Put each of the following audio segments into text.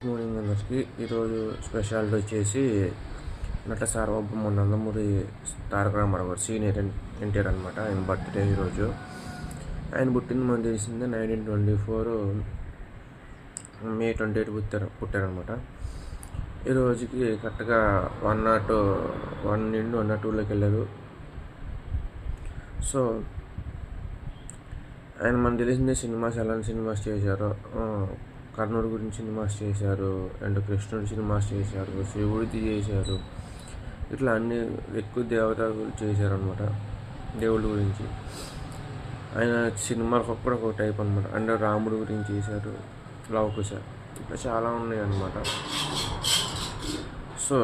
Morning అందరికి. ఈరోజు speciality వచ్చేసి నట సార్వభౌమ నందమూరి తారక రామారావు గారు సీనియర్ ఎన్టీఆర్ అనమాట. ఆయన బర్త్డే ఈరోజు. ఆయన పుట్టింది మనకు తెలిసిందే 1924 May 28 పుట్టారనమాట. ఈ రోజుకి కరెక్ట్గా 101 నుండి 102లోకి వెళ్ళారు. సో ఆయన మనకు తెలిసిందే సినిమాస్ ఎలాంటి సినిమాస్ చేశారో, కర్ణుడి గురించి సినిమాస్ చేశారు, అండ్ కృష్ణుడి సినిమాస్ చేశారు, శివుడిది చేశారు, ఇట్లా అన్ని ఎక్కువ దేవతలు చేశారనమాట. దేవుళ్ళ గురించి ఆయన సినిమాలు కూడా ఒక టైప్ అనమాట. అండ్ రాముడి గురించి చేశారు, లవకుశ, ఇట్లా చాలా ఉన్నాయి అన్నమాట. సో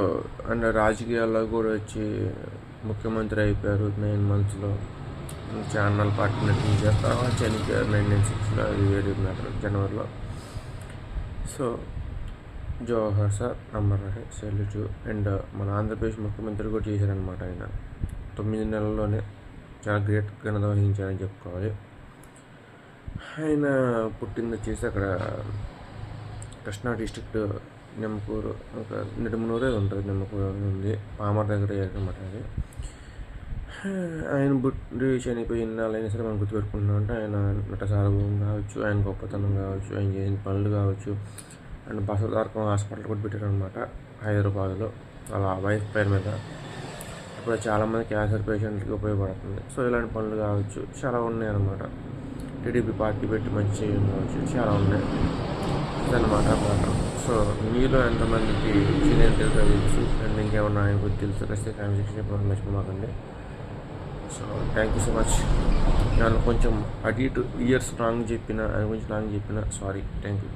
అండ్ రాజకీయాల్లో కూడా వచ్చి ముఖ్యమంత్రి అయిపోయారు 9 monthsలో. ఛానల్ పార్టీ నటించారు, తర్వాత చనిపోయారు 1996లో. అది వేరే మ్యాటర్, జనవరిలో. సో జోహార్ సార్, నంబర్ సెల్యూట్. అండ్ మన ఆంధ్రప్రదేశ్ ముఖ్యమంత్రి కూడా చేశారనమాట. ఆయన 9 నెలల్లోనే చాలా గ్రేట్ ఘనత వహించారని చెప్పుకోవాలి. ఆయన పుట్టింది వచ్చేసి అక్కడ కృష్ణా డిస్ట్రిక్ట్ నిమ్మకూరు, ఒక నిడుమనూరే ఉంటుంది, నిమ్మకూరు ఉంది, పామర్ దగ్గర అనమాట. అది ఆయన పుట్టి చనిపోయి ఇన్నాళ్ళైనా సరే మనం గుర్తుపెట్టుకుంటున్నాం. అంటే ఆయన నట సార్వభౌమం కావచ్చు, ఆయన గొప్పతనం కావచ్చు, ఆయన చేసిన పనులు కావచ్చు. అండ్ బసవతారకం హాస్పిటల్ కూడా పెట్టారనమాట హైదరాబాద్లో, అలా వైఫ్ పేరు మీద. ఇప్పుడు చాలామంది క్యాన్సర్ పేషెంట్లకి ఉపయోగపడుతుంది. సో ఇలాంటి పనులు కావచ్చు, చాలా ఉన్నాయి అన్నమాట. టీడీపీ పార్టీ పెట్టి మంచి చేయడం కావచ్చు, చాలా ఉన్నాయి ఇదన్నమాట. సో మీలో ఎంతమందికి సీనియర్ తెలుసు అండ్ ఇంకేమన్నా ఆయన గురించి తెలుసు ఖచ్చితంగా కామెంట్ సెక్షన్ చెప్పడం మర్చిపోమాకండి. So thank you so much. నేను కొంచెం అటు ఇటు ఇయర్స్ రాంగ్ చెప్పిన, ఆయన గురించి రాంగ్ చెప్పిన సారీ. Thank you.